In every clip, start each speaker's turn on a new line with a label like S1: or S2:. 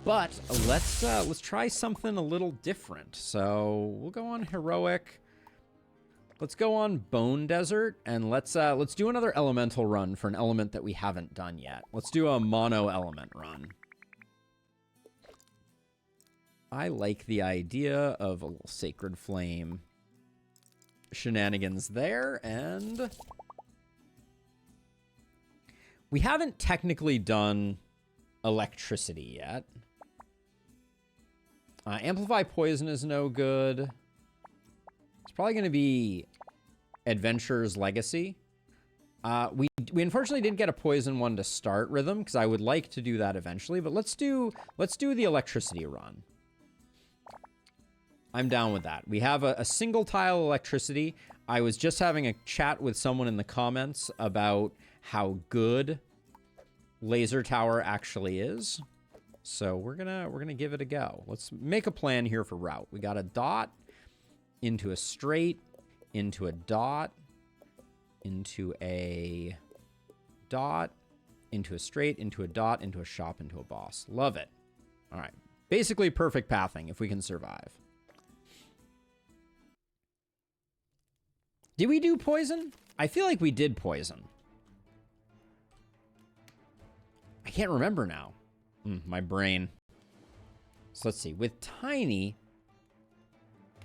S1: But let's try something a little different. So we'll go on heroic. Let's go on Bone Desert, and let's do another elemental run for an element that we haven't done yet. Let's do a mono element run. I like the idea of a little Sacred Flame shenanigans there, and we haven't technically done electricity yet. Amplify Poison is no good. It's probably going to be Adventurer's Legacy. We unfortunately didn't get a poison one to start Rhythm, because I would like to do that eventually, but let's do the electricity run. I'm down with that. We have a single tile electricity. I was just having a chat with someone in the comments about how good Laser Tower actually is. So we're gonna give it a go. Let's make a plan here for route. We got a dot into a straight, into a dot, into a dot, into a straight, into a dot, into a shop, into a boss. Love it. All right. Basically perfect pathing if we can survive. Did we do poison? I feel like we did poison. I can't remember now. My brain. So let's see. With Tiny,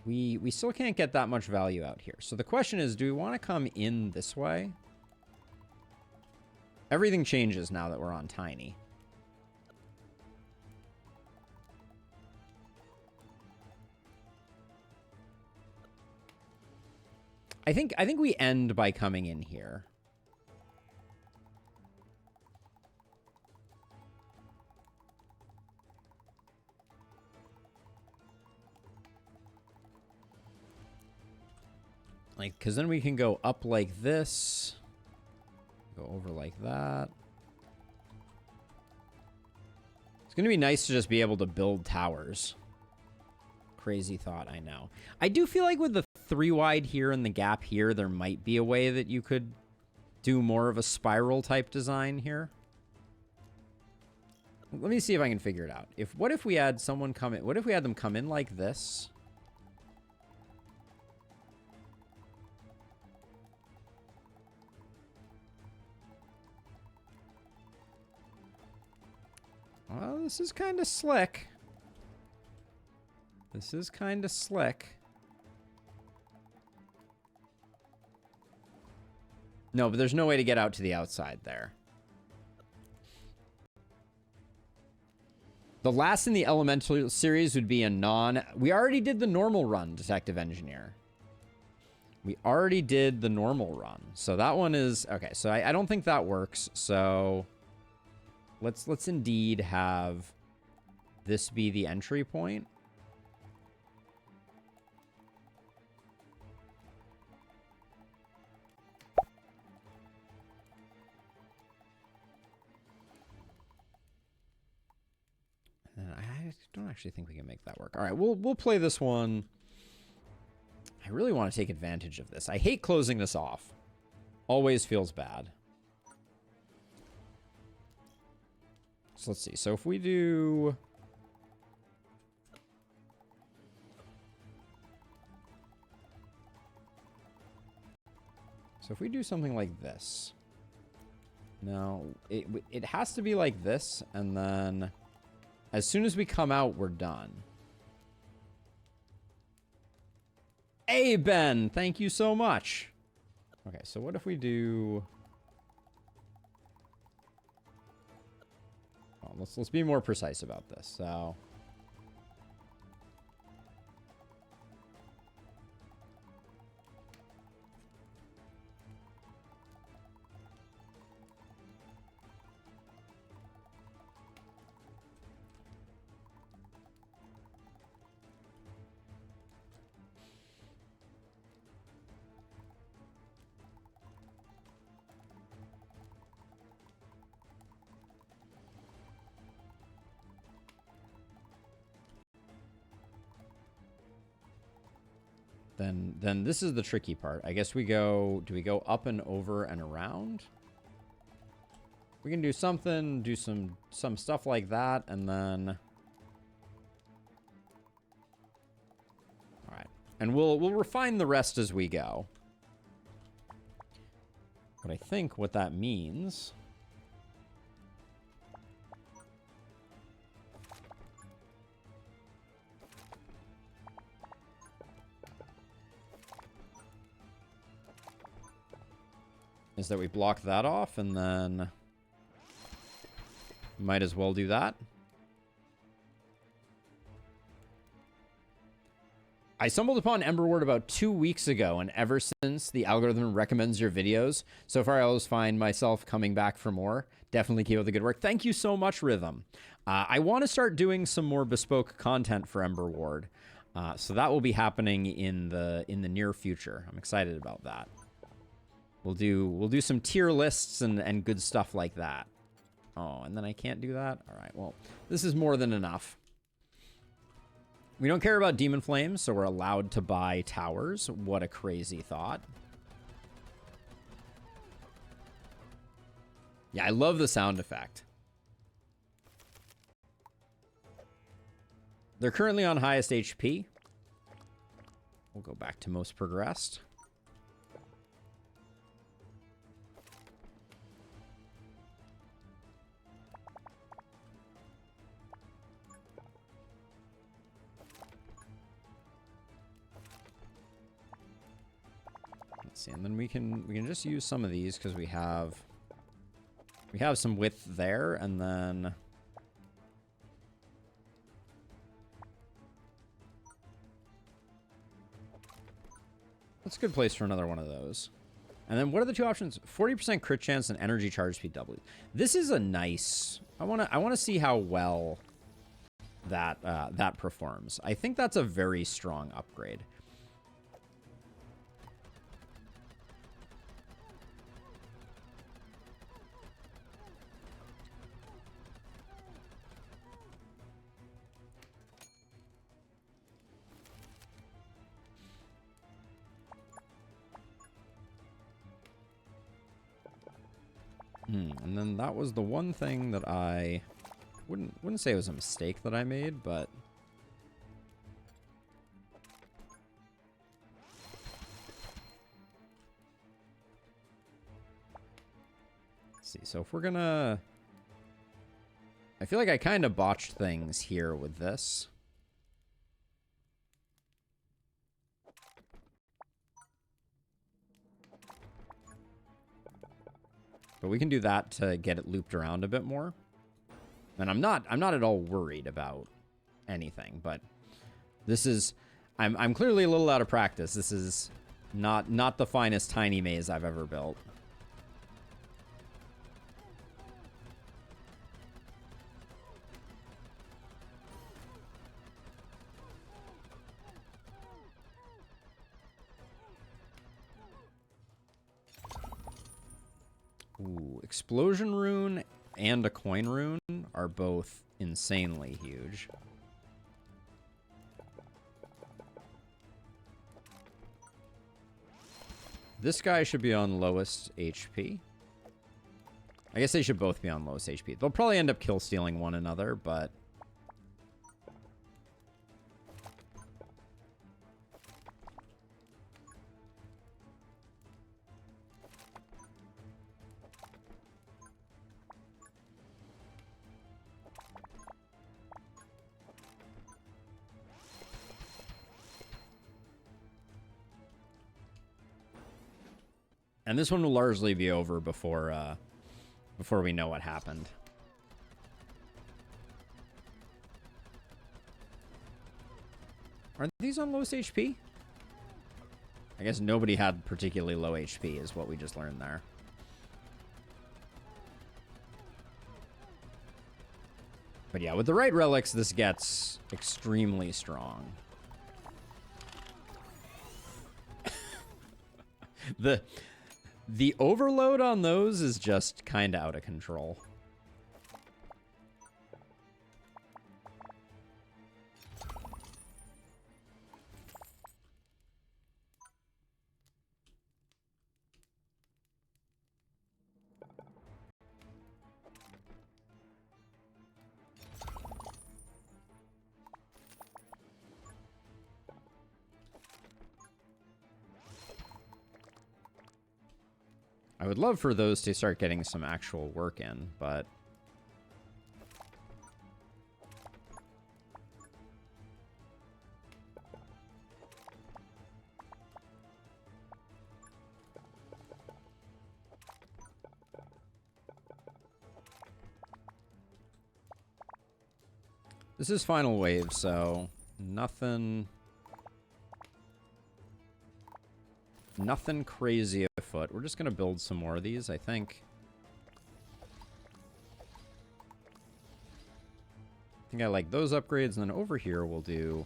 S1: we still can't get that much value out here. So the question is, do we want to come in this way? Everything changes now that we're on Tiny. I think we end by coming in here. Like, because then we can go up like this. Go over like that. It's going to be nice to just be able to build towers. Crazy thought, I know. I do feel like with the 3 wide here and the gap here, there might be a way that you could do more of a spiral type design here. Let me see if I can figure it out. What if we had someone come in? What if we had them come in like this? Well, this is kind of slick. This is kind of slick. No, but there's no way to get out to the outside there. The last in the Elemental series would be a non... We already did the normal run, Detective Engineer. We already did the normal run. So that one is... Okay, so I don't think that works. So let's indeed have this be the entry point. And I don't actually think we can make that work. All right, we'll play this one. I really want to take advantage of this. I hate closing this off. Always feels bad. So let's see. So if we do... So if we do something like this. Now, it has to be like this, and then as soon as we come out, we're done. Hey, Ben! Thank you so much. Okay, so what if we do... Well, let's be more precise about this. So... Then this is the tricky part. I guess we go... Do we go up and over and around? We can do something, do some stuff like that, and then... And we'll refine the rest as we go. But I think what that means is that we block that off, and then might as well do that. I stumbled upon Emberward about 2 weeks ago, and ever since, the algorithm recommends your videos. So far, I always find myself coming back for more. Definitely keep up the good work. Thank you so much, Rhythm. I want to start doing some more bespoke content for Emberward. So that will be happening in the near future. I'm excited about that. We'll do some tier lists and good stuff like that. Oh, and then I can't do that? All right, well, this is more than enough. We don't care about Demon Flames, so we're allowed to buy towers. What a crazy thought. Yeah, I love the sound effect. They're currently on highest HP. We'll go back to most progressed. And then we can just use some of these because we have some width there, and then that's a good place for another one of those. And then what are the two options? 40% crit chance and energy charge speed W. This is a nice. I wanna see how well that performs. I think that's a very strong upgrade. And then that was the one thing that I wouldn't say it was a mistake that I made, but let's see. So if we're gonna, I feel like I kind of botched things here with this. But we can do that to get it looped around a bit more. And I'm not at all worried about anything, but this is I'm clearly a little out of practice. This is not the finest tiny maze I've ever built. Ooh, Explosion Rune and a Coin Rune are both insanely huge. This guy should be on lowest HP. I guess they should both be on lowest HP. They'll probably end up kill stealing one another, but and this one will largely be over before we know what happened. Aren't these on lowest HP? I guess nobody had particularly low HP is what we just learned there. But yeah, with the right relics, this gets extremely strong. The overload on those is just kind of out of control. I would love for those to start getting some actual work in, but... This is final wave, so nothing crazy afoot. We're just going to build some more of these, I think. I like those upgrades, and then over here we'll do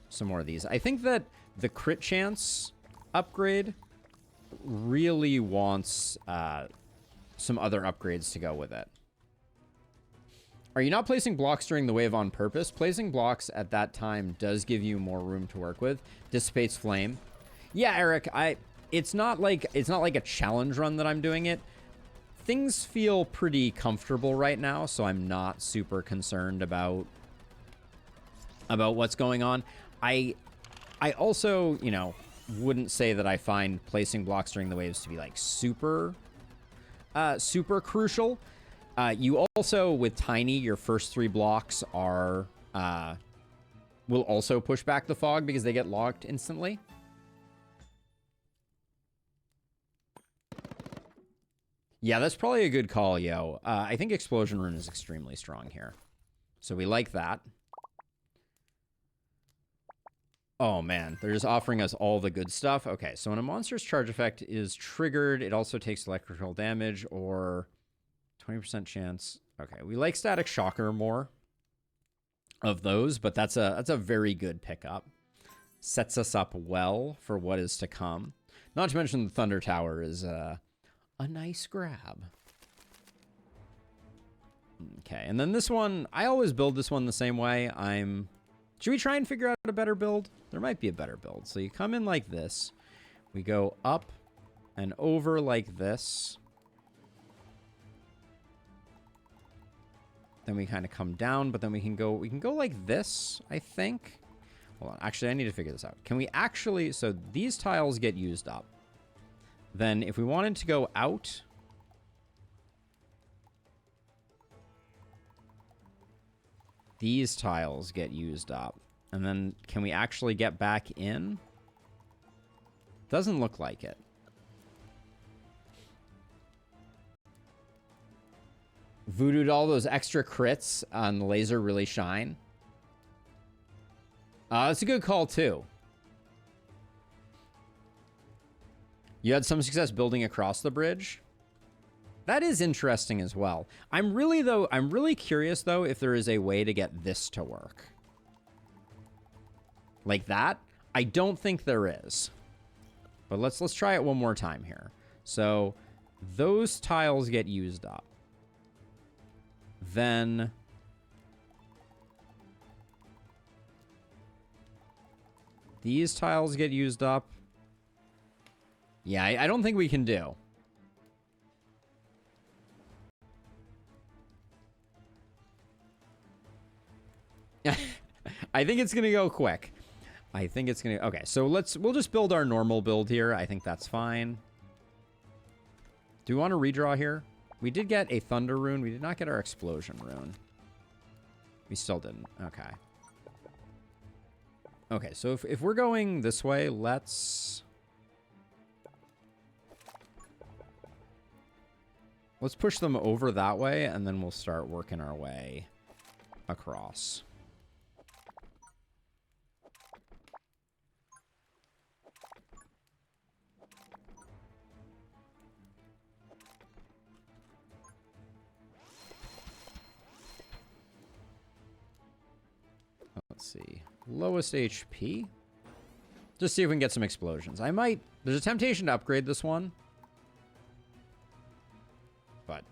S1: some more of these. I think that the crit chance upgrade really wants some other upgrades to go with it. Are you not placing blocks during the wave on purpose? Placing blocks at that time does give you more room to work with. Dissipates flame. Yeah, Eric, it's not like a challenge run that I'm doing it. Things feel pretty comfortable right now, so I'm not super concerned about what's going on. I also, you know, wouldn't say that I find placing blocks during the waves to be like super crucial. You also, with Tiny, your first 3 blocks are, will also push back the fog because they get locked instantly. Yeah, that's probably a good call, yo. I think Explosion Rune is extremely strong here. So we like that. Oh, man. They're just offering us all the good stuff. Okay, so when a monster's charge effect is triggered, it also takes electrical damage or 20% chance. Okay, we like Static Shocker more of those, but that's a very good pickup. Sets us up well for what is to come. Not to mention the Thunder Tower is a nice grab. Okay, and then this one, I always build this one the same way. Should we try and figure out a better build? There might be a better build. So you come in like this. We go up and over like this. Then we kind of come down, but then we can go like this, I think. Hold on. Actually, I need to figure this out. Can we actually, so these tiles get used up. Then if we wanted to go out, these tiles get used up. And then can we actually get back in? Doesn't look like it. Voodooed all those extra crits on the laser really shine. That's a good call, too. You had some success building across the bridge. That is interesting as well. I'm really curious, though, if there is a way to get this to work. Like that? I don't think there is. But let's try it one more time here. So those tiles get used up. Then these tiles get used up. Yeah, I don't think we can do. I think it's going to go quick. I think it's going to... Okay, so we'll just build our normal build here. I think that's fine. Do we want to redraw here? We did get a Thunder Rune. We did not get our Explosion Rune. We still didn't. Okay. Okay, so if we're going this way, let's push them over that way, and then we'll start working our way across. Let's see. Lowest HP. Just see if we can get some explosions. There's a temptation to upgrade this one. But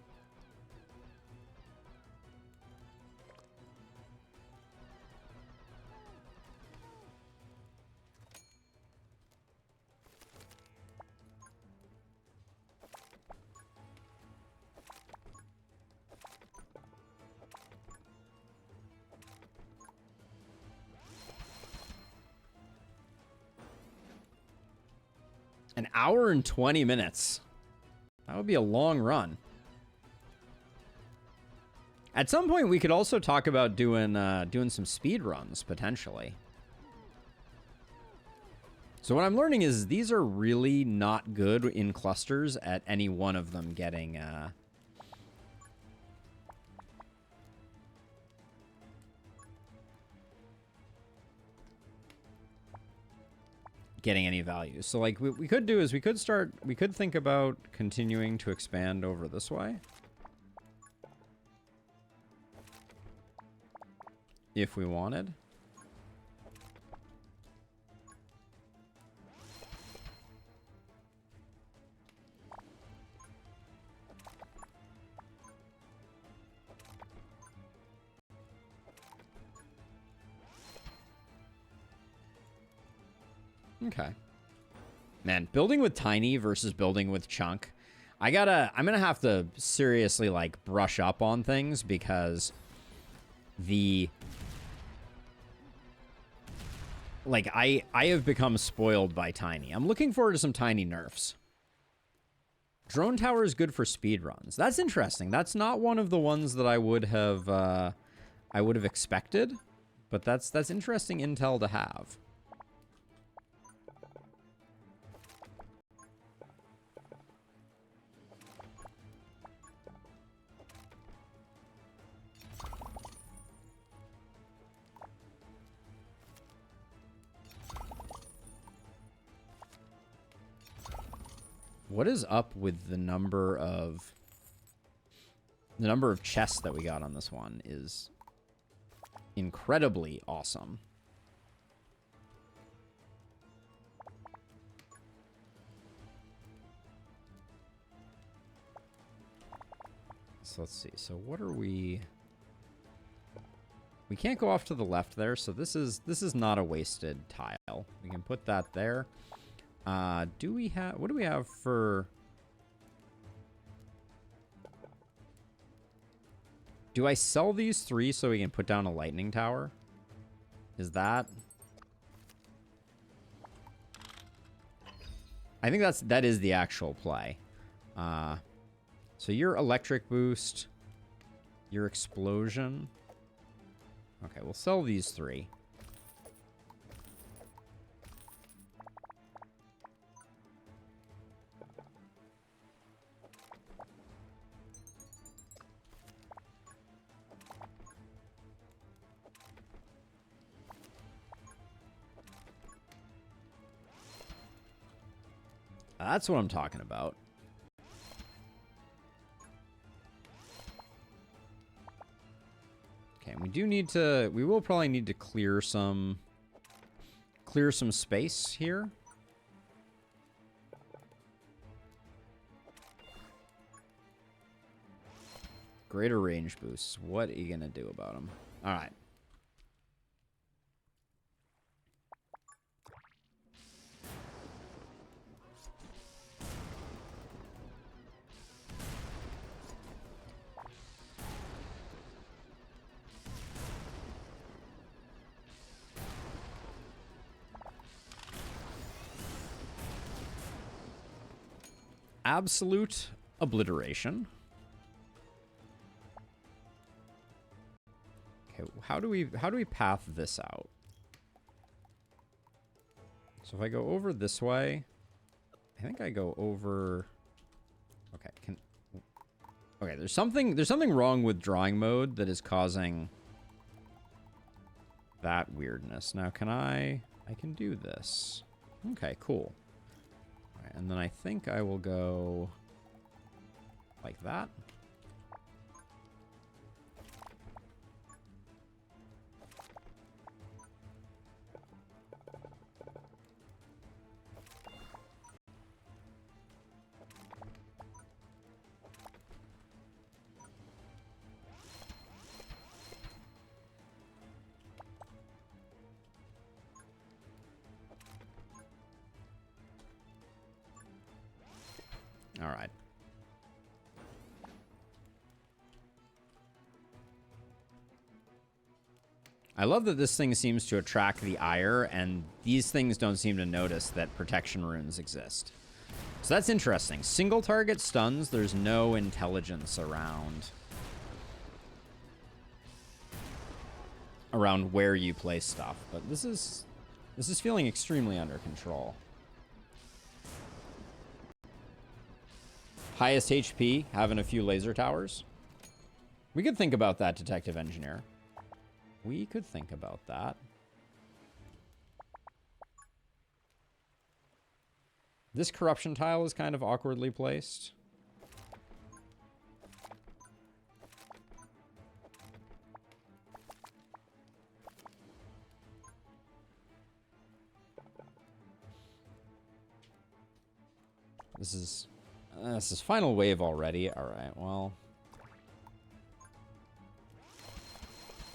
S1: an hour and 20 minutes. would be a long run. At some point, we could also talk about doing some speed runs, potentially. So what I'm learning is these are really not good in clusters at any one of them getting... getting any value. So like we could do is we could think about continuing to expand over this way. If we wanted. Okay. Man, building with tiny versus building with chunk. I'm gonna have to seriously like brush up on things because I have become spoiled by tiny. I'm looking forward to some tiny nerfs. Drone tower is good for speed runs. That's interesting. That's not one of the ones that I would have expected, but that's interesting intel to have. What is up with the number of chests that we got on this one is incredibly awesome. So let's see. So what are we can't go off to the left there, so this is not a wasted tile. We can put that there. What do we have for... Do I sell these 3 so we can put down a lightning tower? Is that... I think that is the actual play. So your electric boost, your explosion. Okay, we'll sell these 3. That's what I'm talking about. Okay, we will probably need to clear some space here. Greater range boosts. What are you gonna do about them? All right. Absolute obliteration. Okay, how do we path this out? So if I go over this way, I think I go over. Okay, okay, there's something wrong with drawing mode that is causing that weirdness. Now, I can do this. Okay, cool. And then I think I will go like that. All right. I love that this thing seems to attract the ire, and these things don't seem to notice that protection runes exist. So that's interesting. Single target stuns, there's no intelligence around where you place stuff. But this is feeling extremely under control. Highest HP, having a few laser towers. We could think about that, Detective Engineer. We could think about that. This corruption tile is kind of awkwardly placed. This is final wave already. All right, well.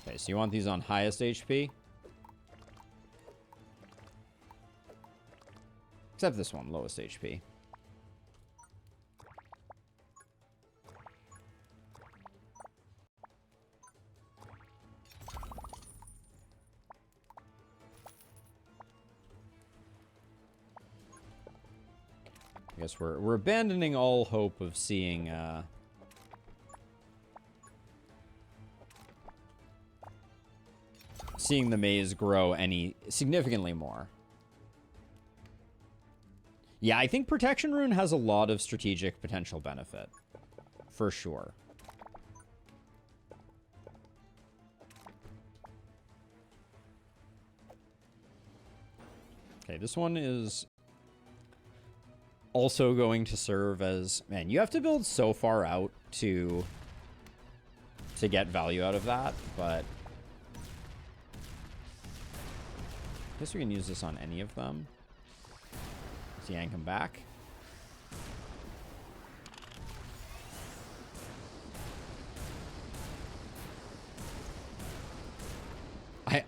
S1: Okay, so you want these on highest HP? Except this one, lowest HP. I guess we're abandoning all hope of seeing seeing the maze grow any significantly more. Yeah, I think Protection Rune has a lot of strategic potential benefit. For sure. Okay, this one is also going to serve as... Man, you have to build so far out to get value out of that, but... I guess we can use this on any of them. Let's yank him back.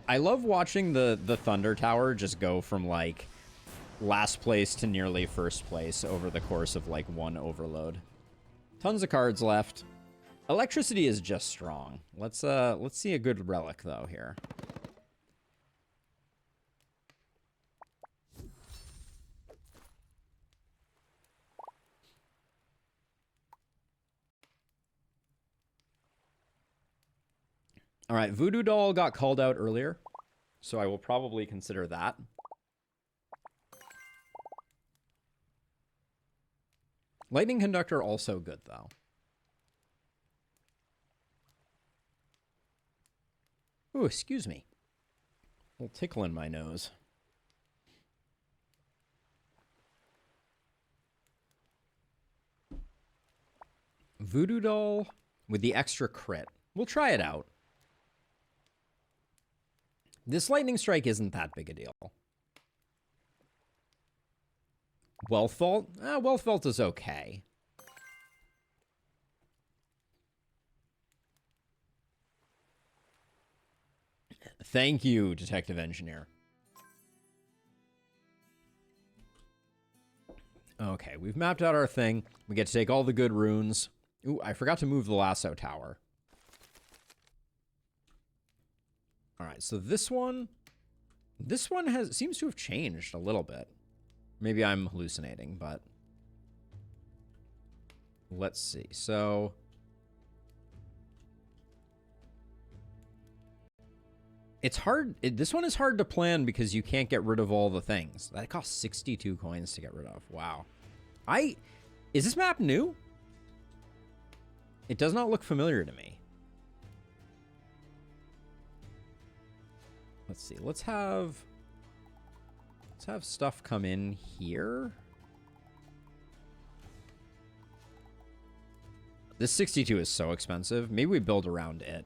S1: I love watching the Thunder Tower just go from, like, last place to nearly first place over the course of, like, one overload. Tons of cards left. Electricity is just strong. Let's see a good relic, though, here. All right, Voodoo Doll got called out earlier, so I will probably consider that. Lightning Conductor also good, though. Ooh, excuse me. A little tickle in my nose. Voodoo Doll with the extra crit. We'll try it out. This Lightning Strike isn't that big a deal. Wealth Vault? Wealth Vault is okay. Thank you, Detective Engineer. Okay, we've mapped out our thing. We get to take all the good runes. Ooh, I forgot to move the Lasso Tower. All right, so this one seems to have changed a little bit. Maybe I'm hallucinating, but let's see. So it's hard. This one is hard to plan because you can't get rid of all the things. That costs 62 coins to get rid of. Wow. Is this map new? It does not look familiar to me. Let's see. Let's have stuff come in here. This 62 is so expensive. Maybe we build around it.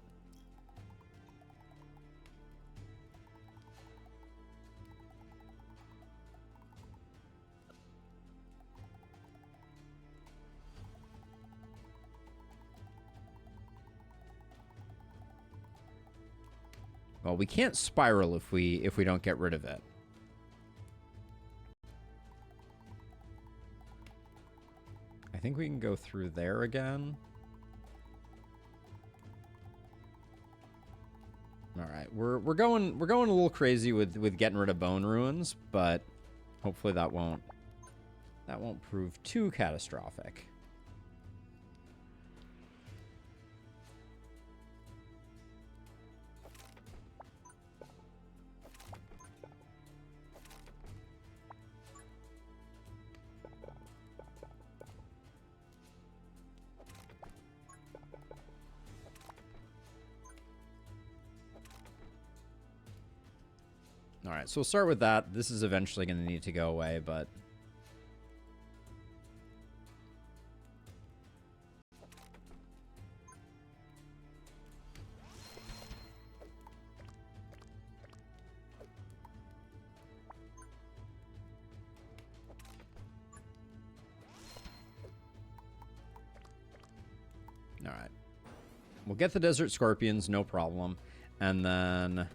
S1: Well, we can't spiral if we don't get rid of it. I think we can go through there again. All right, we're going a little crazy with getting rid of bone ruins, but hopefully that won't That won't prove too catastrophic. All right, so we'll start with that. This is eventually going to need to go away, but... All right. We'll get the desert scorpions, no problem. And then...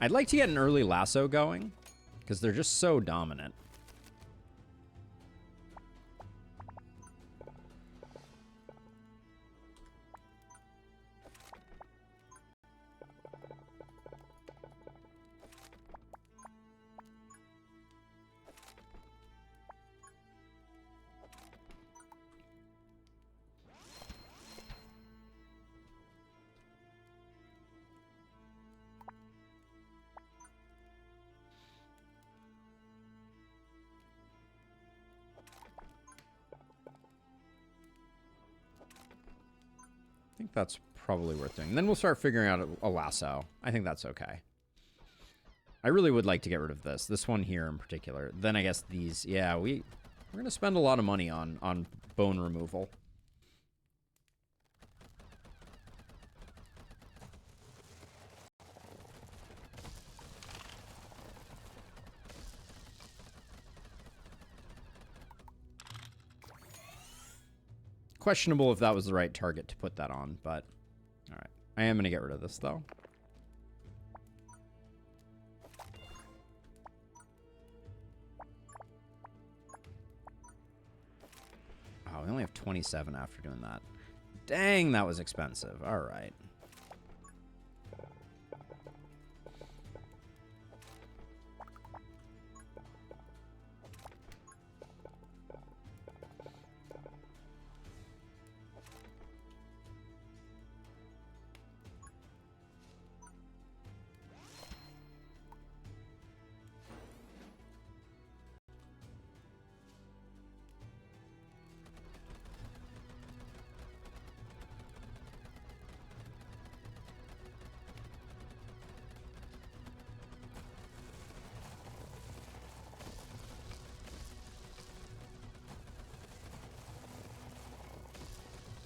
S1: I'd like to get an early Lasso going, because they're just so dominant. I think that's probably worth doing. And then we'll start figuring out a Lasso. I think that's okay. I really would like to get rid of this. This one here in particular. Then I guess these... Yeah, we're going to spend a lot of money on bone removal. Questionable if that was the right target to put that on, but all right. I am going to get rid of this, though. Oh, we only have 27 after doing that. Dang, that was expensive. All right.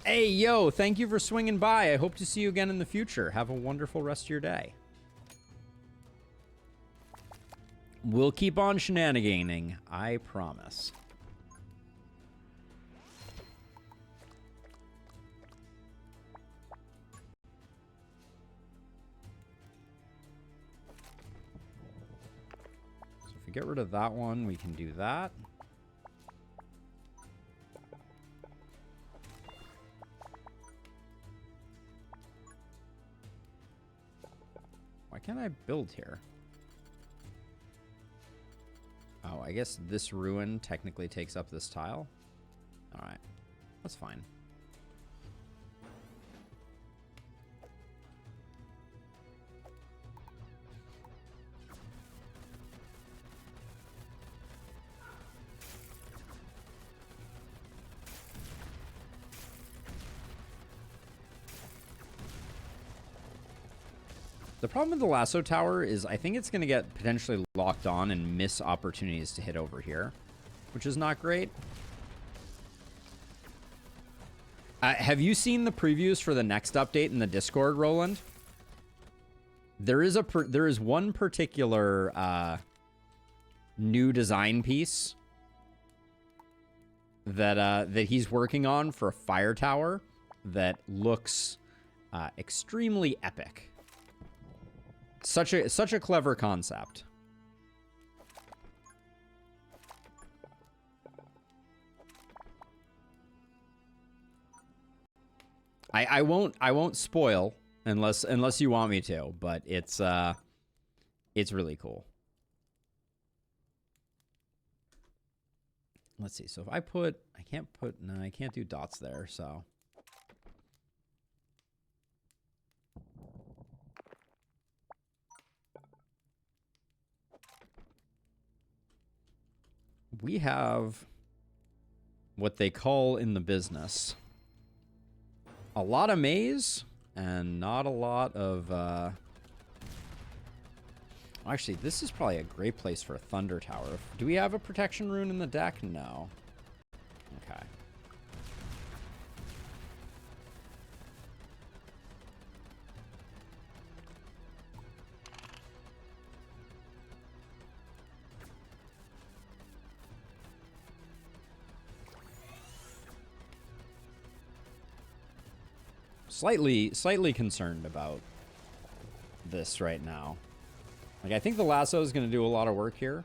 S1: Hey, yo, thank you for swinging by. I hope to see you again in the future. Have a wonderful rest of your day. We'll keep on shenaniganing, I promise. So if we get rid of that one, we can do that. Why can't I build here? Oh, I guess this ruin technically takes up this tile. All right, that's fine. The problem with the Lasso Tower is I think it's going to get potentially locked on and miss opportunities to hit over here, which is not great. Have you seen the previews for the next update in the Discord, Roland? There is one particular new design piece that that he's working on for a fire tower that looks extremely epic. Such a clever concept. I won't spoil unless you want me to, but it's really cool. let's see. So if I put, no, I can't do dots there. So we have what they call in the business a lot of maize and not a lot of, actually, this is probably a great place for a thunder tower. Do we have a protection rune in the deck? No. Okay. Slightly concerned about this right now. Like, I think the lasso is going to do a lot of work here.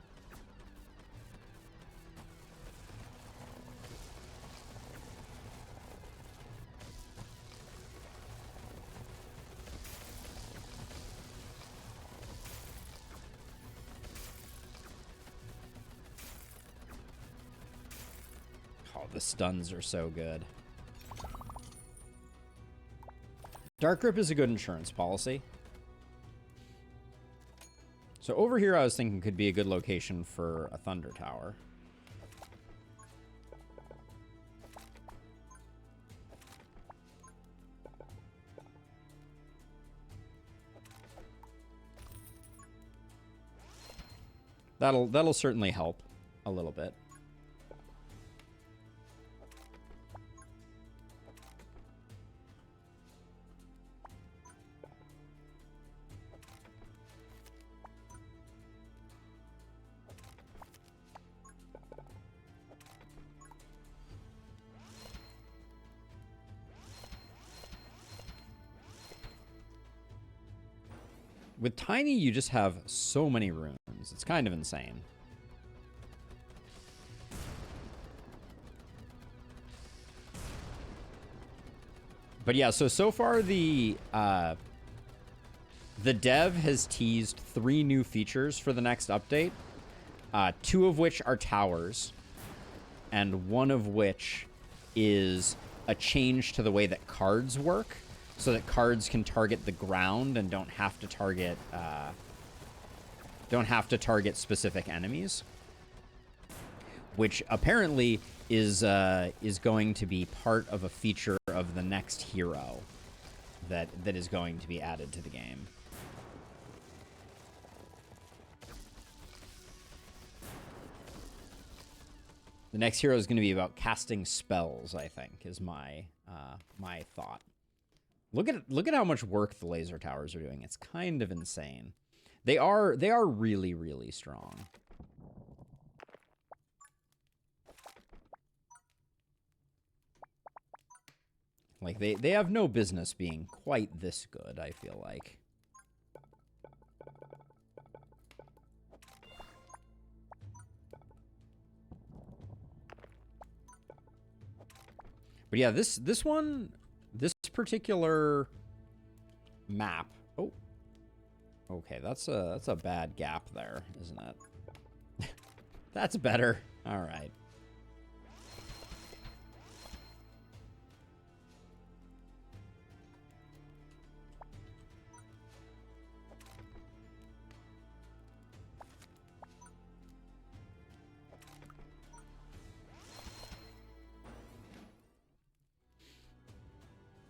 S1: Oh, the stuns are so good. Dark Grip is a good insurance policy. So over here, I was thinking could be a good location for a thunder tower. That'll certainly help a little bit. With Tiny, you just have so many runes. It's kind of insane. But yeah, so far the dev has teased 3 new features for the next update. 2 of which are towers, and 1 of which is a change to the way that cards work, so that cards can target the ground and don't have to target specific enemies, which apparently is going to be part of a feature of the next hero that is going to be added to the game. The next hero is going to be about casting spells, I think, is my my thought. Look at how much work the laser towers are doing. It's kind of insane. They are really, really strong. Like they have no business being quite this good, I feel like. But yeah, this particular map. Oh, okay, that's a bad gap there, isn't it? That's better. All right.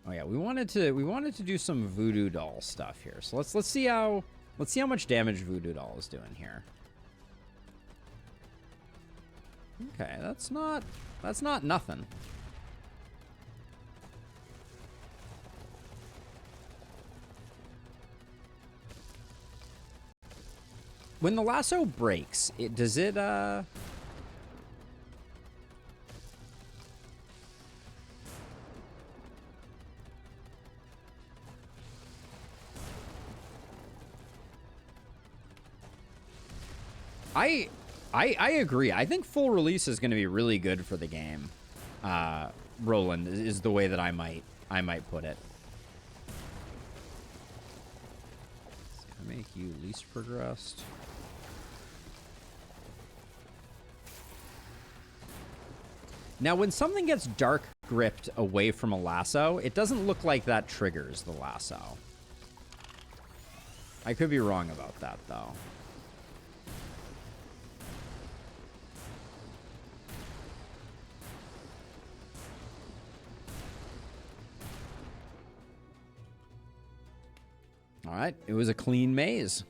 S1: Oh yeah, we wanted to do some voodoo doll stuff here. So let's see how much damage voodoo doll is doing here. Okay, that's not nothing. When the lasso breaks, does it I agree. I think full release is going to be really good for the game. Roland is the way that I might put it. Let's see, I make you least progressed. Now, when something gets dark gripped away from a lasso, it doesn't look like that triggers the lasso. I could be wrong about that, though. All right, it was a clean maze.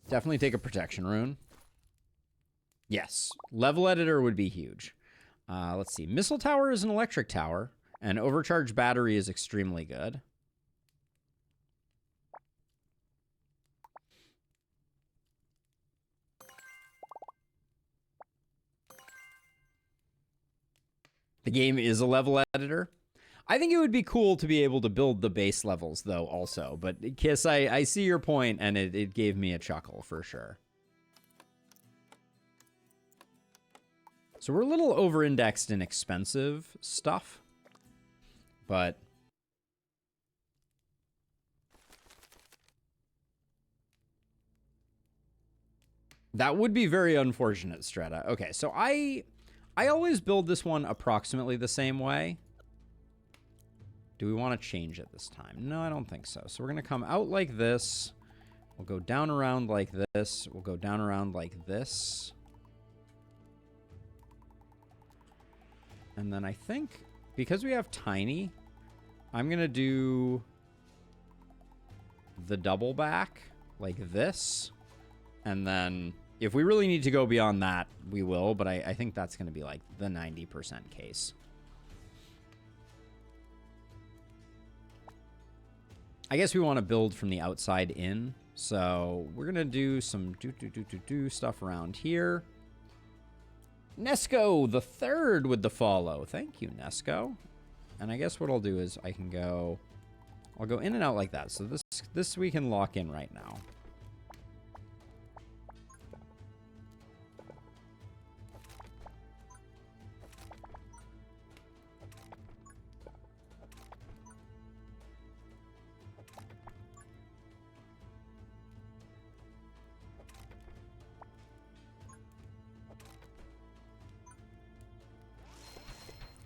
S1: Definitely take a protection rune. Yes, level editor would be huge. Let's see. Missile tower is an electric tower, and overcharged battery is extremely good. The game is a level editor. I think it would be cool to be able to build the base levels, though, also. But, Kiss, I see your point, and it gave me a chuckle, for sure. So we're a little over-indexed in expensive stuff. But that would be very unfortunate, Strata. Okay, so I always build this one approximately the same way. Do we want to change it this time? No, I don't think so. So we're going to come out like this. We'll go down around like this. We'll go down around like this. And then I think, because we have tiny, I'm going to do the double back like this. And then if we really need to go beyond that, we will. But I think that's going to be like the 90% case. I guess we want to build from the outside in. So we're going to do some do stuff around here. Nesco the third with the follow. Thank you, Nesco. And I guess what I'll do is I'll go in and out like that. So this we can lock in right now.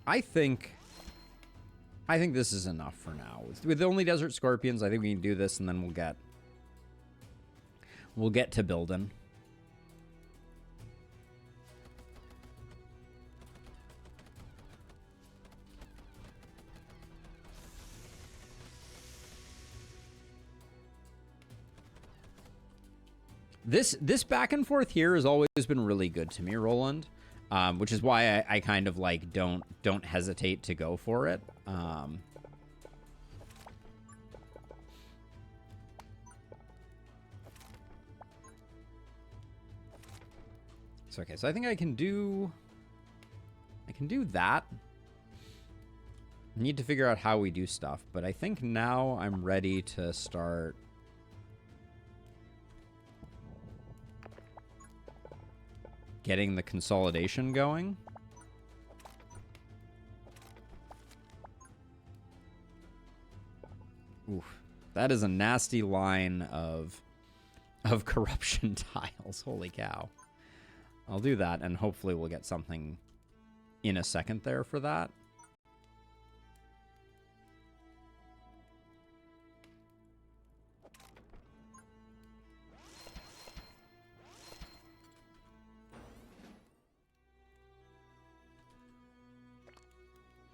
S1: I think this is enough for now. With only desert scorpions, I think we can do this, and then we'll get to building. This back and forth here has always been really good to me, Roland. Which is why I kind of like don't hesitate to go for it. So okay, so I think I can do that. Need to figure out how we do stuff, but I think now I'm ready to start getting the consolidation going. Oof. That is a nasty line of corruption tiles. Holy cow. I'll do that, and hopefully we'll get something in a second there for that.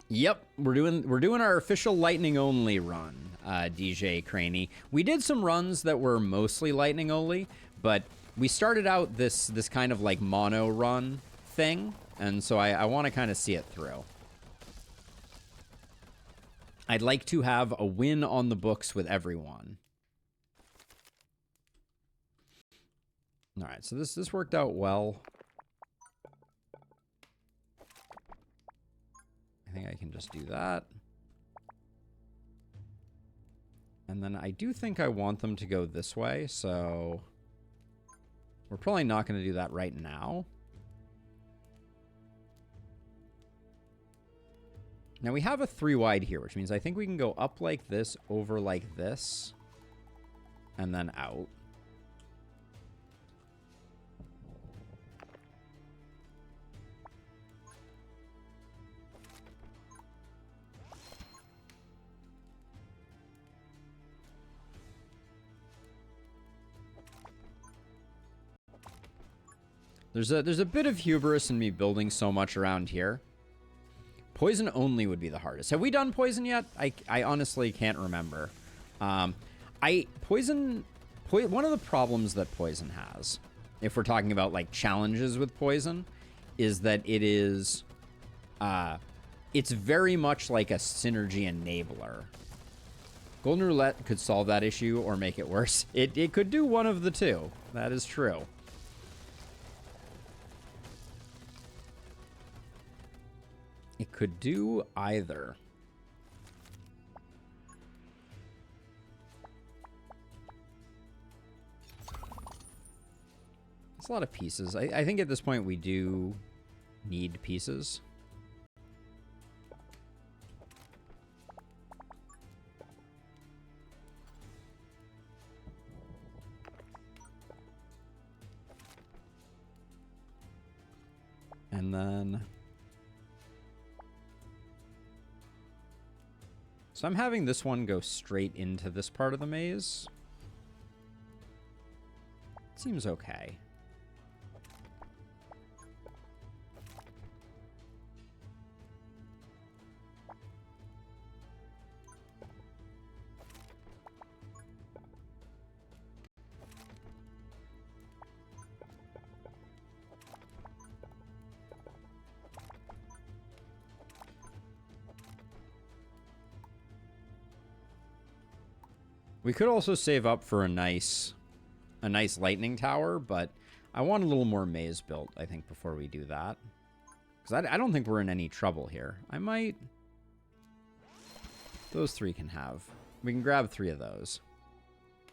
S1: Yep, we're doing our official lightning only run, DJ Craney. We did some runs that were mostly lightning only, but we started out this kind of like mono run thing, and so I want to kind of see it through. I'd like to have a win on the books with everyone. All right, so this worked out well. I think I can just do that. And then I do think I want them to go this way, so we're probably not going to do that right now. Now we have a 3 wide here, which means I think we can go up like this, over like this, and then out. There's a bit of hubris in me building so much around here. Poison only would be the hardest. Have we done poison yet? I honestly can't remember. One of the problems that poison has, if we're talking about like challenges with poison, is that it is, it's very much like a synergy enabler. Golden Roulette could solve that issue or make it worse. It could do one of the two. That is true. It could do either. It's a lot of pieces. I think at this point we do need pieces. And then... So I'm having this one go straight into this part of the maze. Seems okay. We could also save up for a nice lightning tower, but I want a little more maze built, I think, before we do that. Because I don't think we're in any trouble here. I might... Those three can have. We can grab 3 of those.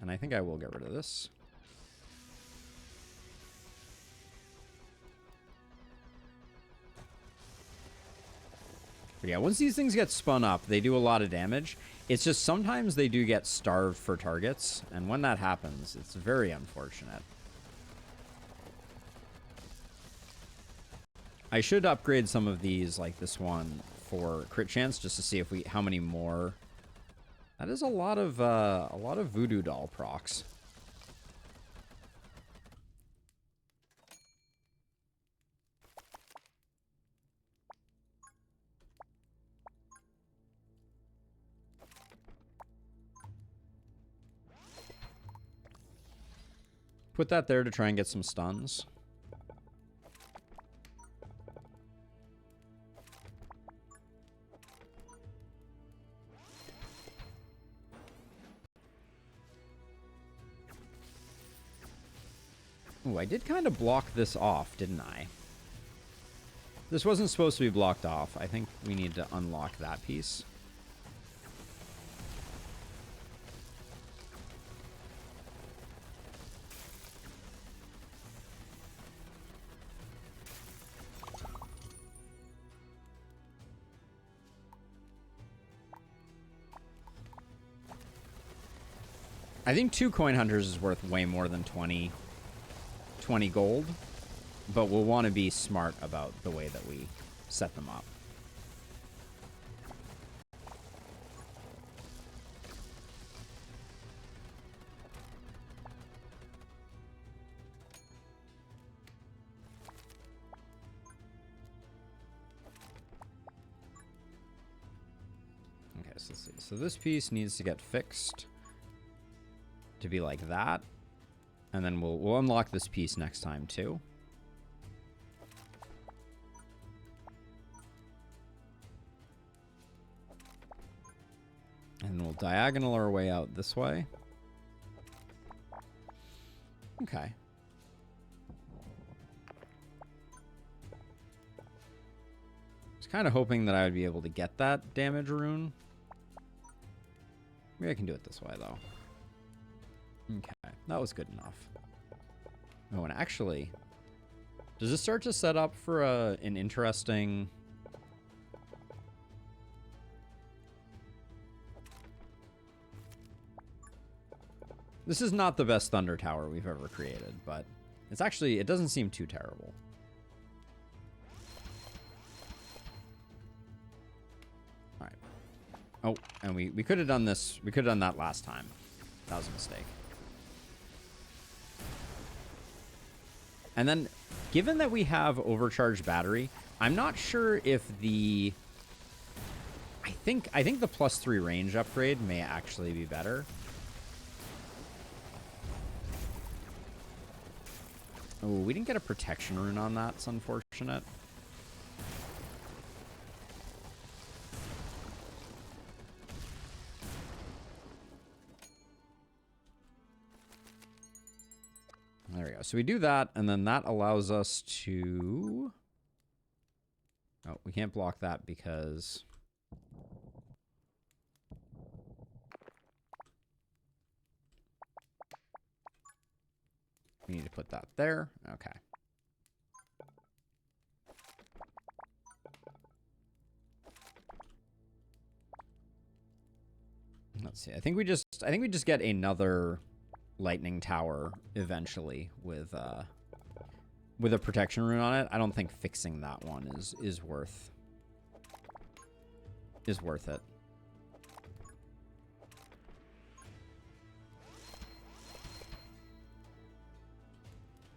S1: And I think I will get rid of this. But yeah, once these things get spun up, they do a lot of damage. It's just sometimes they do get starved for targets, and when that happens, it's very unfortunate. I should upgrade some of these, like this one, for crit chance, just to see if how many more. That is a lot of voodoo doll procs. Put that there to try and get some stuns. Ooh, I did kind of block this off, didn't I? This wasn't supposed to be blocked off. I think we need to unlock that piece. I think 2 coin hunters is worth way more than 20 gold, but we'll want to be smart about the way that we set them up. Okay, so let's see. So this piece needs to get fixed to be like that, and then we'll unlock this piece next time too. And we'll diagonal our way out this way. Okay. I was kind of hoping that I would be able to get that damage rune. Maybe I can do it this way though. Okay, that was good enough. Oh, and actually, does this start to set up for an interesting... This is not the best Thunder Tower we've ever created, but it's actually, it doesn't seem too terrible. All right. Oh, and we could have done this, we could have done that last time. That was a mistake. And then, given that we have overcharged battery, I'm not sure if the... I think the +3 range upgrade may actually be better. Oh, we didn't get a protection rune on that. It's unfortunate. There we go. So we do that, and then that allows us to... Oh, we can't block that because... We need to put that there. Okay. Let's see. I think we just get another lightning tower eventually with a protection rune on it. I don't think fixing that one is worth it.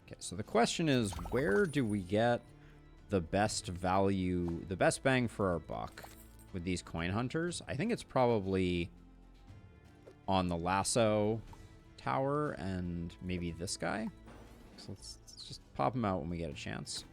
S1: Okay, so the question is, where do we get the best value, the best bang for our buck with these coin hunters? I think it's probably on the Lasso tower and maybe this guy. So let's just pop him out when we get a chance.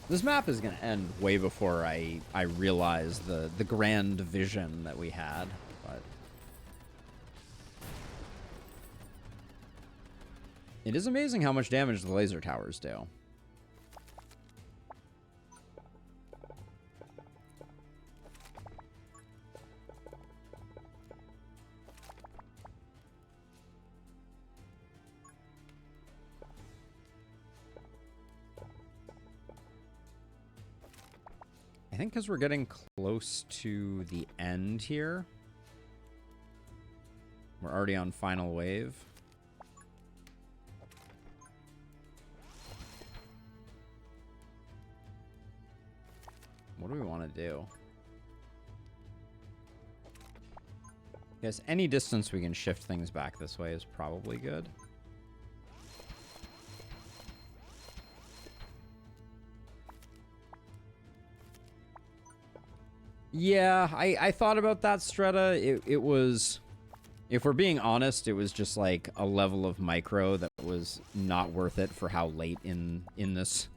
S1: This map is going to end way before I realize the grand vision that we had, but it is amazing how much damage the laser towers do. I think because we're getting close to the end here. We're already on final wave. What do we want to do? I guess any distance we can shift things back this way is probably good. Yeah, I thought about that, Stretta. It was, if we're being honest, it was just like a level of micro that was not worth it for how late in this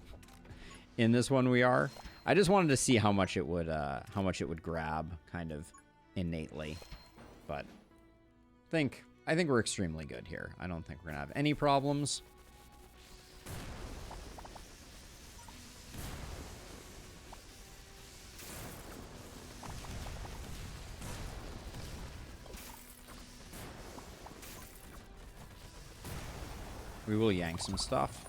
S1: one we are. I just wanted to see how much it would grab kind of innately. But I think we're extremely good here. I don't think we're gonna have any problems. We will yank some stuff.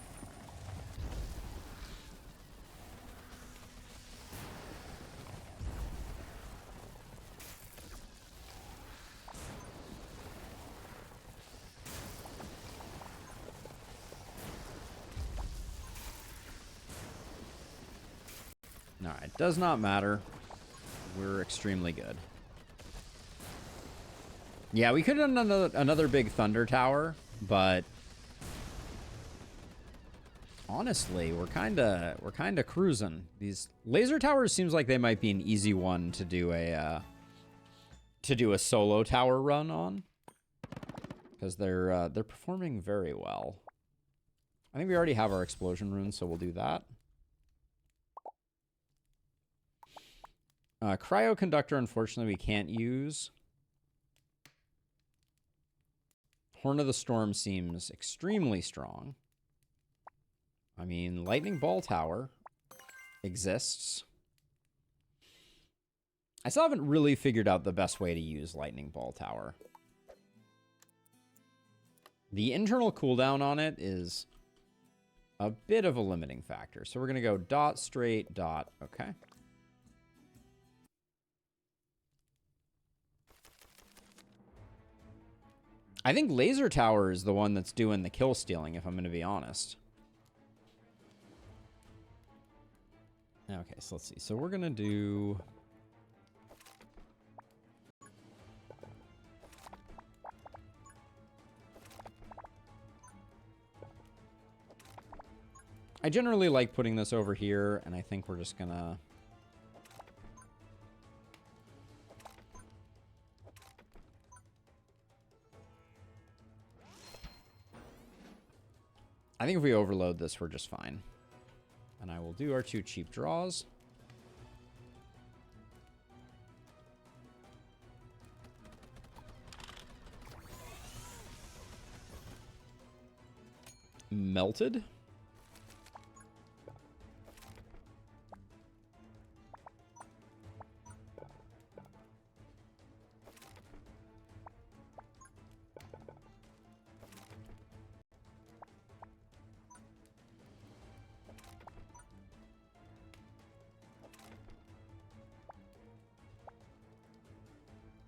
S1: Alright, does not matter. We're extremely good. Yeah, we could have done another big thunder tower, but honestly, we're kind of cruising. These laser towers seems like they might be an easy one to do a solo tower run on, because they're performing very well. I think we already have our explosion runes, so we'll do that. Cryoconductor, unfortunately, we can't use. Horn of the Storm seems extremely strong. I mean, Lightning Ball Tower exists. I still haven't really figured out the best way to use Lightning Ball Tower. The internal cooldown on it is a bit of a limiting factor. So we're going to go dot, straight, dot. Okay. I think Laser Tower is the one that's doing the kill stealing, if I'm going to be honest. Okay, so let's see. So we're going to do... I generally like putting this over here, and I think we're just going to... I think if we overload this, we're just fine. And I will do our 2 cheap draws. Melted.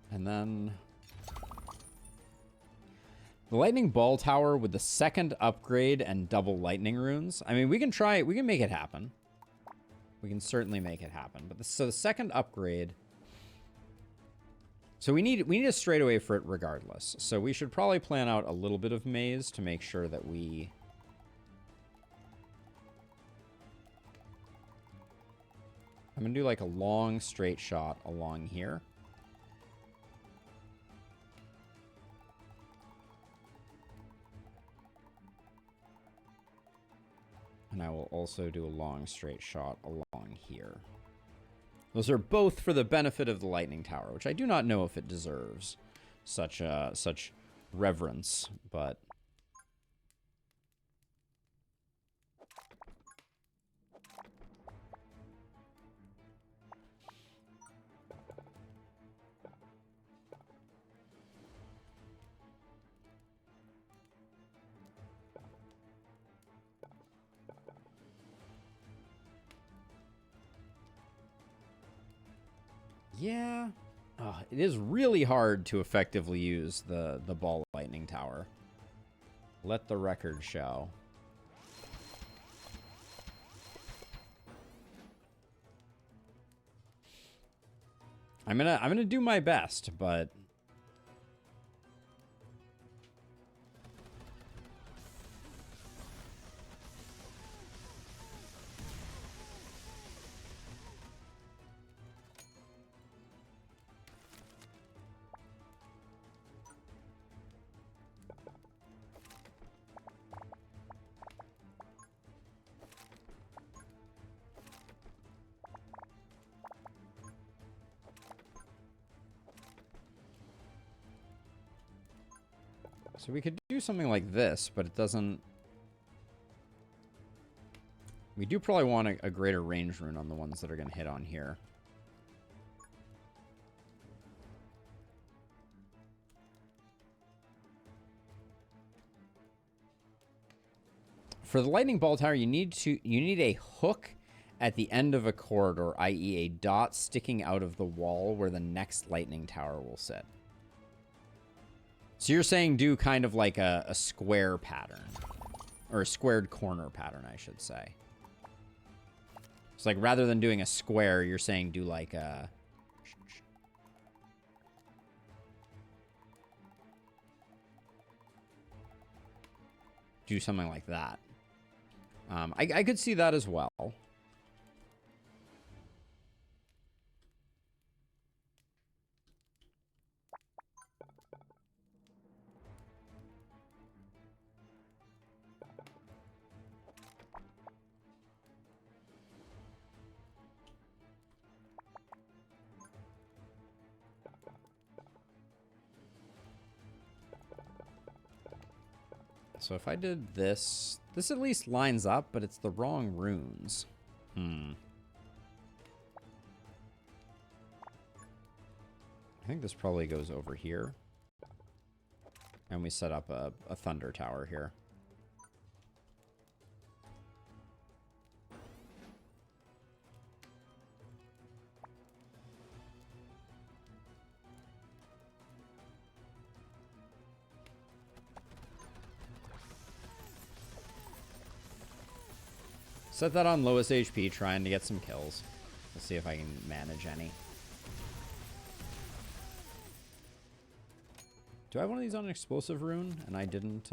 S1: And then the lightning ball tower with the 2nd upgrade and double lightning runes. I mean, we can try it. We can make it happen. We can certainly make it happen. But so the 2nd upgrade. So we need a straightaway for it regardless. So we should probably plan out a little bit of maze to make sure that we... I'm going to do like a long straight shot along here. And I will also do a long straight shot along here. Those are both for the benefit of the lightning tower, which I do not know if it deserves such reverence, but... Yeah. Oh, it is really hard to effectively use the ball lightning tower. Let the record show. I'm gonna do my best, but so we could do something like this, but it doesn't... We do probably want a greater range rune on the ones that are going to hit on here. For the lightning ball tower, you need a hook at the end of a corridor, i.e. a dot sticking out of the wall where the next lightning tower will sit. So you're saying do kind of like a square pattern. Or a squared corner pattern, I should say. It's like rather than doing a square, you're saying do like a... Do something like that. I could see that as well. So if I did this, this at least lines up, but it's the wrong runes. I think this probably goes over here. And we set up a thunder tower here. Set that on lowest HP, trying to get some kills. Let's see if I can manage any. Do I have one of these on an explosive rune? And I didn't,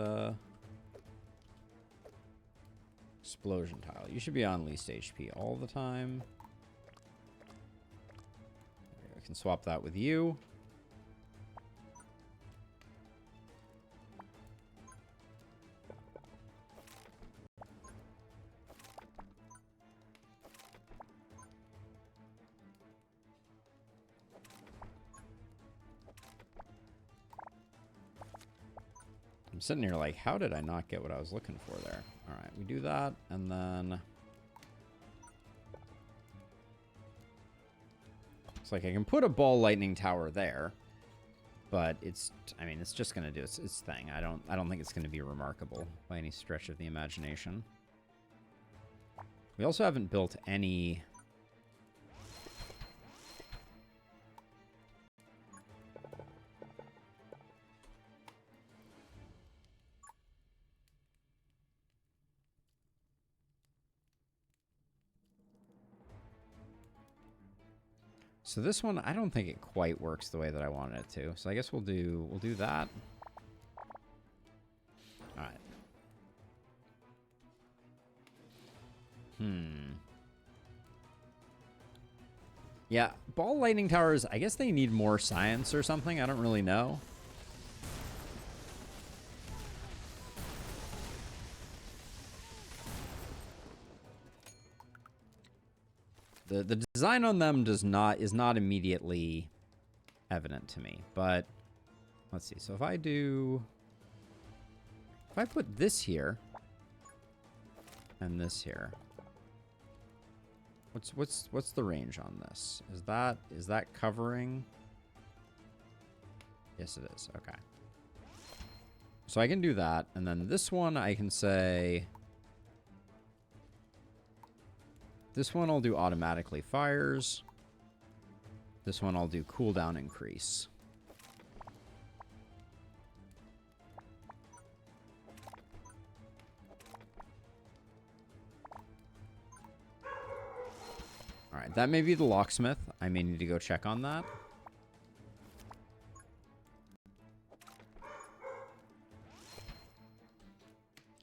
S1: Explosion tile. You should be on least HP all the time. I can swap that with you. I'm sitting here like, how did I not get what I was looking for there? All right, we do that, and then it's like I can put a ball lightning tower there, but it's, I mean, it's just gonna do its thing. I don't think it's gonna be remarkable by any stretch of the imagination. We also haven't built any. So this one, I don't think it quite works the way that I wanted it to. So I guess we'll do that. All right. Yeah, ball lightning towers, I guess they need more science or something. I don't really know. The design on them is not immediately evident to me, but let's see. So if I put this here and this here, what's the range on this? Is that covering? Yes, it is. Okay. So I can do that, and then this one I can say. This one I'll do automatically fires. This one I'll do cooldown increase. All right, that may be the locksmith. I may need to go check on that.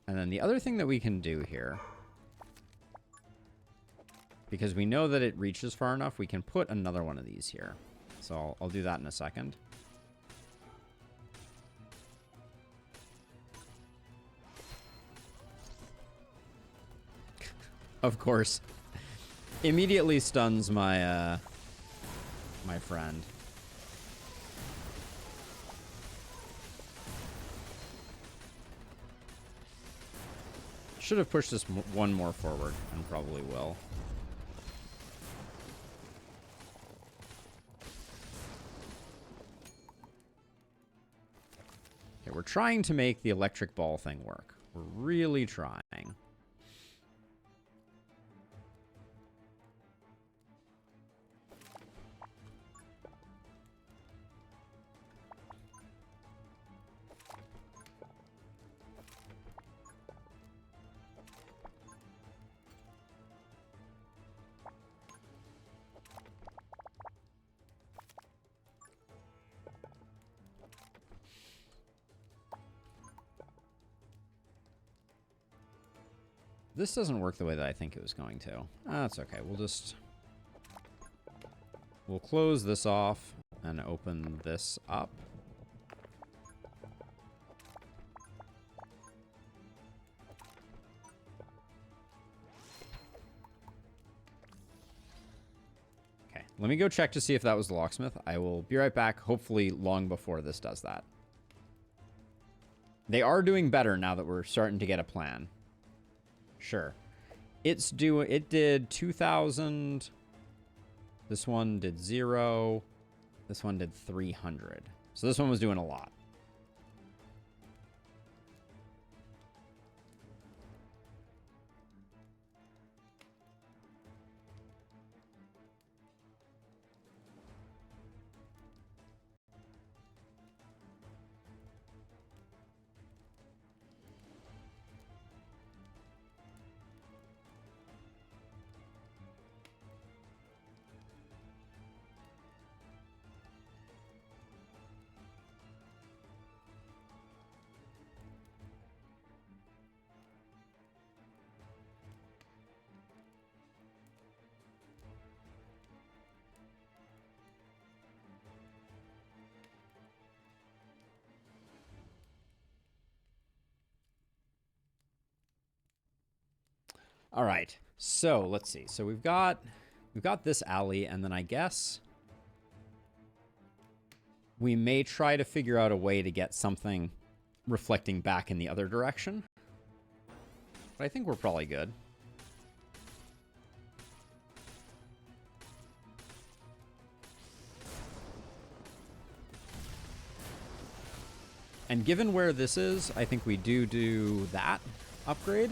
S1: And then the other thing that we can do here, because we know that it reaches far enough, we can put another one of these here. So I'll do that in a second. Of course. Immediately stuns my my friend. Should have pushed this one more forward, and probably will. Okay, we're trying to make the electric ball thing work. We're really trying. This doesn't work the way that I think it was going to. That's okay. We'll close this off and open this up. Okay, let me go check to see if that was the locksmith. I will be right back, hopefully long before this does that. They are doing better now that we're starting to get a plan. Sure. It did 2,000. This one did 0. This one did 300. So this one was doing a lot. All right. So let's see. So we've got this alley, and then I guess we may try to figure out a way to get something reflecting back in the other direction. But I think we're probably good. And given where this is, I think we do that upgrade.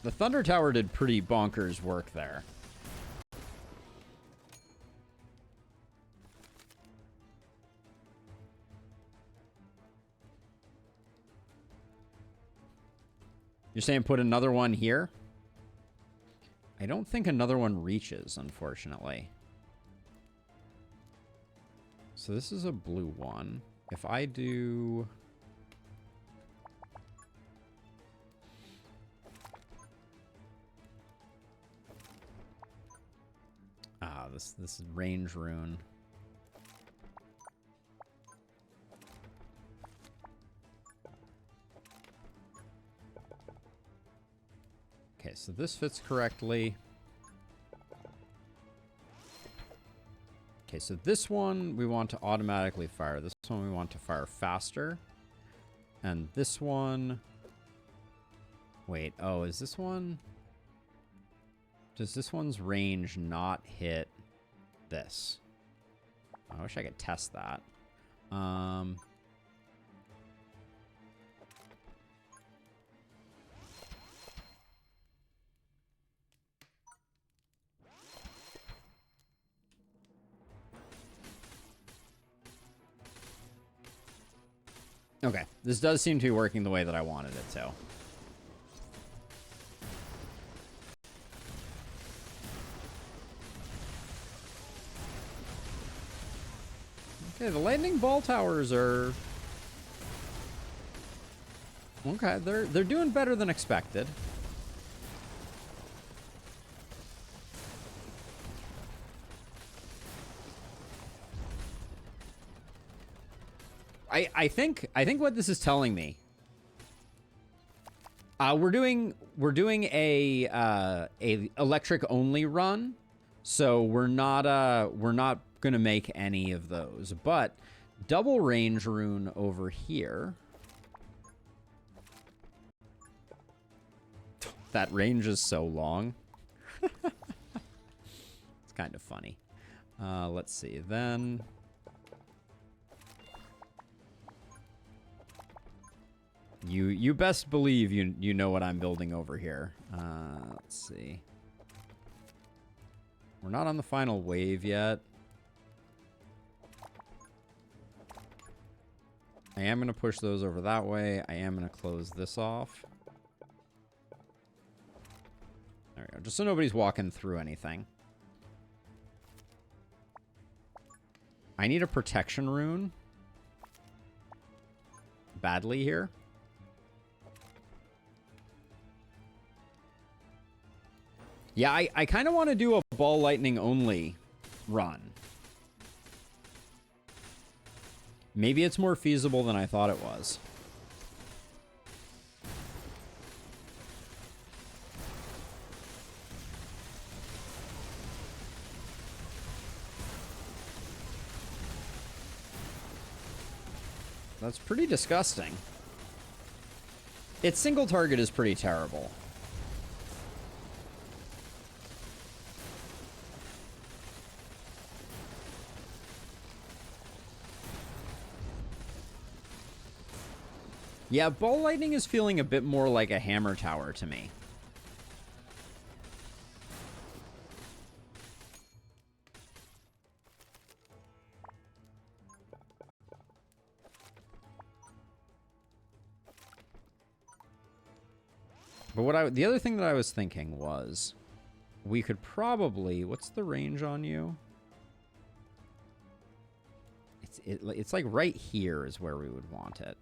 S1: The Thunder Tower did pretty bonkers work there. You're saying put another one here? I don't think another one reaches, unfortunately. So this is a blue one. If I do... this is range rune. Okay, so this fits correctly. Okay, so this one we want to automatically fire. This one we want to fire faster. And this one... Wait, oh, is this one... Does this one's range not hit this? I wish I could test that. Okay, this does seem to be working the way that I wanted it to. Okay, the lightning ball towers are... Okay, they're doing better than expected. I think what this is telling me, we're doing a electric only run, so we're not gonna make any of those. But double range rune over here. That range is so long. It's kind of funny. Let's see then. You best believe you know what I'm building over here. Let's see. We're not on the final wave yet. I am going to push those over that way. I am going to close this off. There we go. Just so nobody's walking through anything. I need a protection rune badly here. Yeah, I kind of want to do a ball lightning only run. Maybe it's more feasible than I thought it was. That's pretty disgusting. Its single target is pretty terrible. Yeah, ball lightning is feeling a bit more like a hammer tower to me. But the other thing that I was thinking was, we could probably, what's the range on you? It's like right here is where we would want it.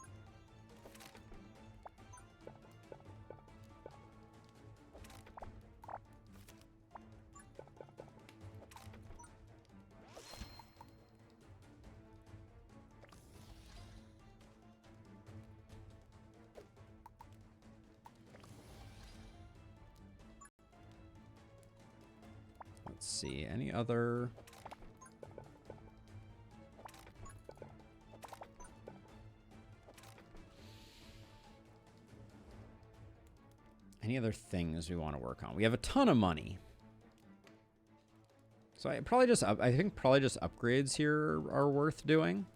S1: Let's see. Any other... Any other things we want to work on? We have a ton of money. So I think probably just upgrades here are worth doing.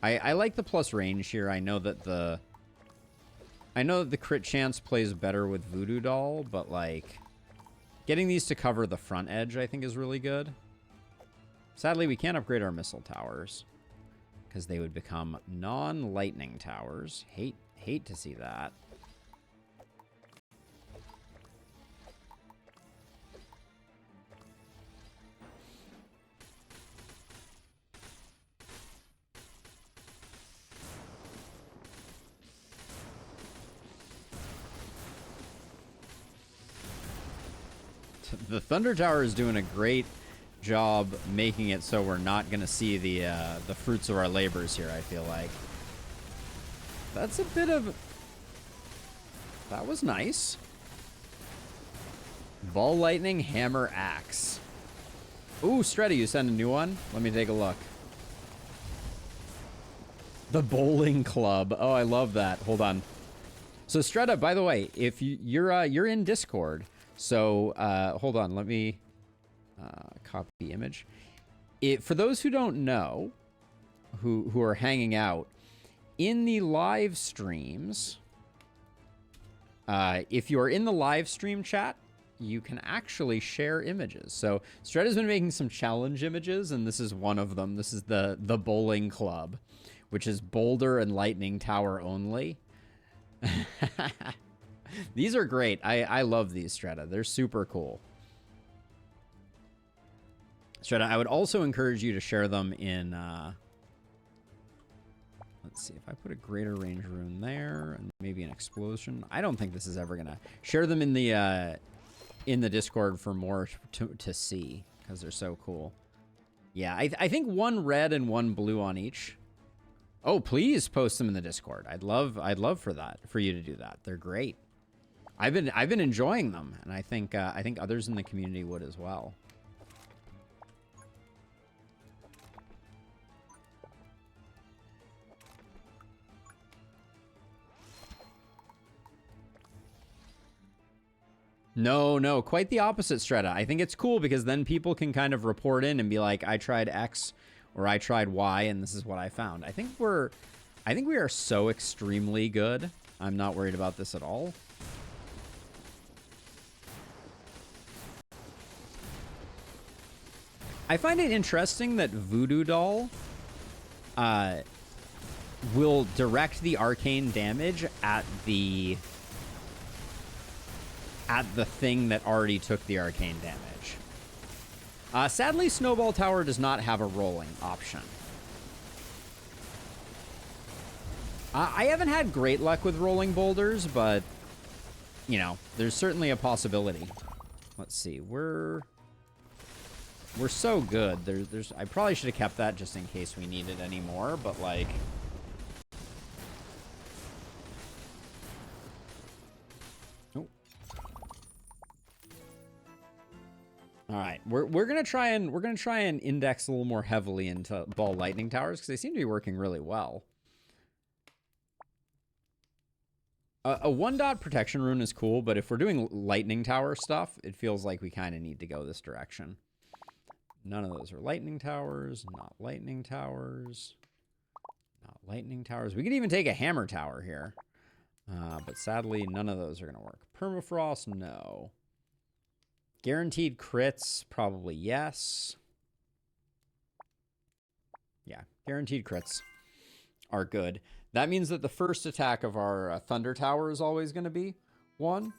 S1: I like the plus range here. I know that the crit chance plays better with Voodoo Doll, but like getting these to cover the front edge I think is really good. Sadly, we can't upgrade our missile towers because they would become non-lightning towers. Hate to see that. The Thunder Tower is doing a great job making it so we're not going to see the fruits of our labors here, I feel like. That's a bit of... That was nice. Ball Lightning Hammer Axe. Ooh, Stretty, you sent a new one? Let me take a look. The Bowling Club. Oh, I love that. Hold on. So, Stretta, by the way, if you're in Discord... So, hold on, let me copy the image. For those who don't know, who are hanging out, in the live streams, if you are in the live stream chat, you can actually share images. So, Stretta's been making some challenge images, and this is one of them. This is the Bowling Club, which is Boulder and Lightning Tower only. These are great. I love these, Stretta. They're super cool. Stretta, I would also encourage you to share them in... let's see. If I put a greater range rune there and maybe an explosion. I don't think this is ever going to... Share them in the Discord for more to see because they're so cool. Yeah, I think one red and one blue on each. Oh, please post them in the Discord. I'd love for you to do that. They're great. I've been enjoying them, and I think others in the community would as well. No, quite the opposite, Stretta. I think it's cool because then people can kind of report in and be like, I tried X or I tried Y, and this is what I found. I think we are so extremely good. I'm not worried about this at all. I find it interesting that Voodoo Doll will direct the arcane damage at the thing that already took the arcane damage. Sadly, Snowball Tower does not have a rolling option. I haven't had great luck with rolling boulders, but, you know, there's certainly a possibility. Let's see, we're so good. I probably should have kept that just in case we need it anymore, but like... Oh. All right, we're gonna try and index a little more heavily into ball lightning towers because they seem to be working really well. A 1-dot protection rune is cool, but if we're doing lightning tower stuff, it feels like we kind of need to go this direction. None of those are lightning towers, not lightning towers, not lightning towers. We could even take a hammer tower here, but sadly, none of those are going to work. Permafrost, no. Guaranteed crits, probably yes. Yeah, guaranteed crits are good. That means that the first attack of our Thunder Tower is always going to be 1.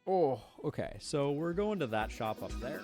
S1: Oh, okay. So we're going to that shop up there.